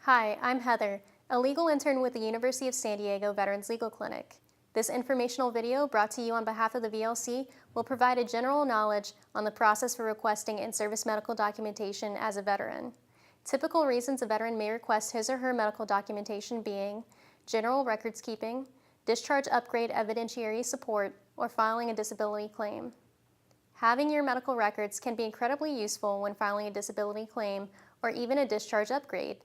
Hi, I'm Heather, a legal intern with the University of San Diego Veterans Legal Clinic. This informational video, brought to you on behalf of the VLC, will provide a general knowledge on the process for requesting in-service medical documentation as a veteran. Typical reasons a veteran may request his or her medical documentation being general records keeping, discharge upgrade evidentiary support, or filing a disability claim. Having your medical records can be incredibly useful when filing a disability claim or even a discharge upgrade.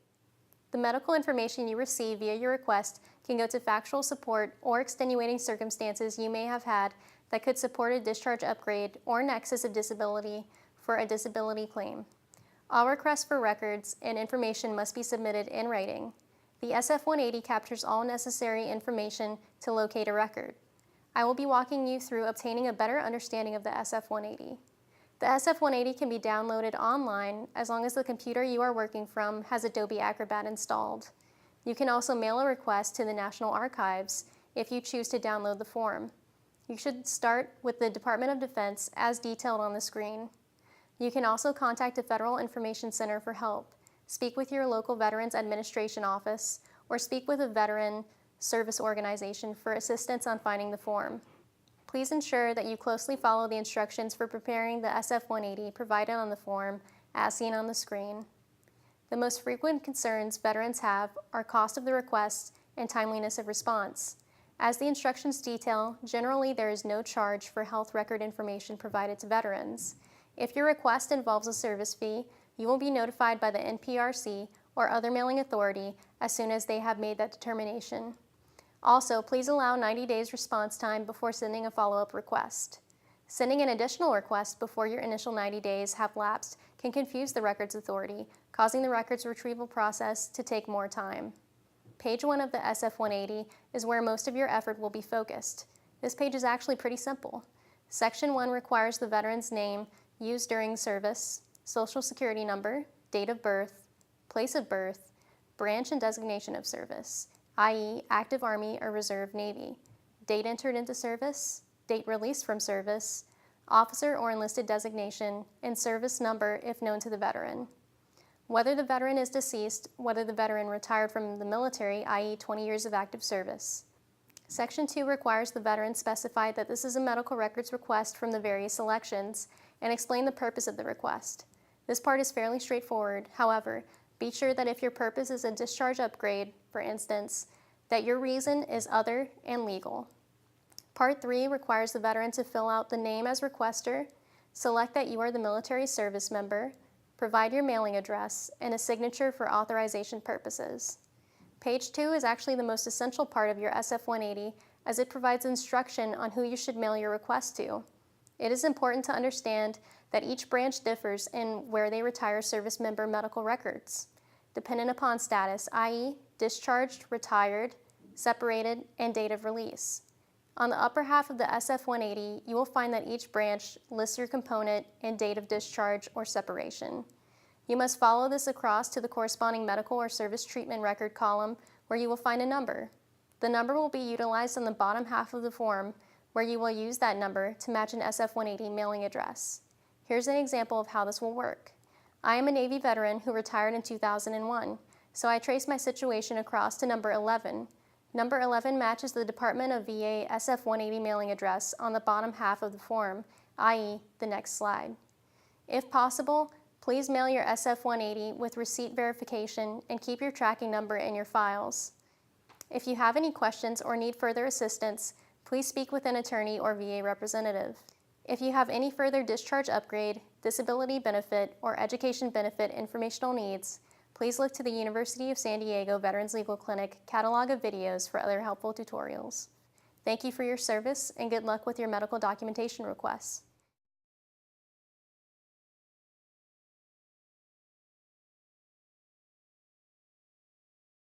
The medical information you receive via your request can go to factual support or extenuating circumstances you may have had that could support a discharge upgrade or nexus of disability for a disability claim. All requests for records and information must be submitted in writing. The SF-180 captures all necessary information to locate a record. I will be walking you through obtaining a better understanding of the SF-180. The SF-180 can be downloaded online as long as the computer you are working from has Adobe Acrobat installed. You can also mail a request to the National Archives if you choose to download the form. You should start with the Department of Defense as detailed on the screen. You can also contact the Federal Information Center for help, speak with your local Veterans Administration office, or speak with a veteran service organization for assistance on finding the form. Please ensure that you closely follow the instructions for preparing the SF-180 provided on the form as seen on the screen. The most frequent concerns veterans have are cost of the request and timeliness of response. As the instructions detail, generally there is no charge for health record information provided to veterans. If your request involves a service fee, you will be notified by the NPRC or other mailing authority as soon as they have made that determination. Also, please allow 90 days response time before sending a follow-up request. Sending an additional request before your initial 90 days have lapsed can confuse the records authority, causing the records retrieval process to take more time. Page 1 of the SF-180 is where most of your effort will be focused. This page is actually pretty simple. Section 1 requires the veteran's name used during service, social security number, date of birth, place of birth, branch and designation of service, i.e. active Army or Reserve Navy, date entered into service, date released from service, officer or enlisted designation, and service number if known to the veteran. Whether the veteran is deceased, whether the veteran retired from the military, i.e. 20 years of active service. Section 2 requires the veteran specify that this is a medical records request from the various selections and explain the purpose of the request. This part is fairly straightforward. However, be sure that if your purpose is a discharge upgrade, for instance, that your reason is other and legal. Part 3 requires the veteran to fill out the name as requester, select that you are the military service member, provide your mailing address, and a signature for authorization purposes. Page 2 is actually the most essential part of your SF-180 as it provides instruction on who you should mail your request to. It is important to understand that each branch differs in where they retire service member medical records, dependent upon status, i.e. discharged, retired, separated, and date of release. On the upper half of the SF-180, you will find that each branch lists your component and date of discharge or separation. You must follow this across to the corresponding medical or service treatment record column where you will find a number. The number will be utilized on the bottom half of the form where you will use that number to match an SF-180 mailing address. Here's an example of how this will work. I am a Navy veteran who retired in 2001, so I trace my situation across to number 11. Number 11 matches the Department of VA SF-180 mailing address on the bottom half of the form, i.e. the next slide. If possible, please mail your SF-180 with receipt verification and keep your tracking number in your files. If you have any questions or need further assistance, please speak with an attorney or VA representative. If you have any further discharge upgrade, disability benefit, or education benefit informational needs, please look to the University of San Diego Veterans Legal Clinic catalog of videos for other helpful tutorials. Thank you for your service and good luck with your medical documentation requests.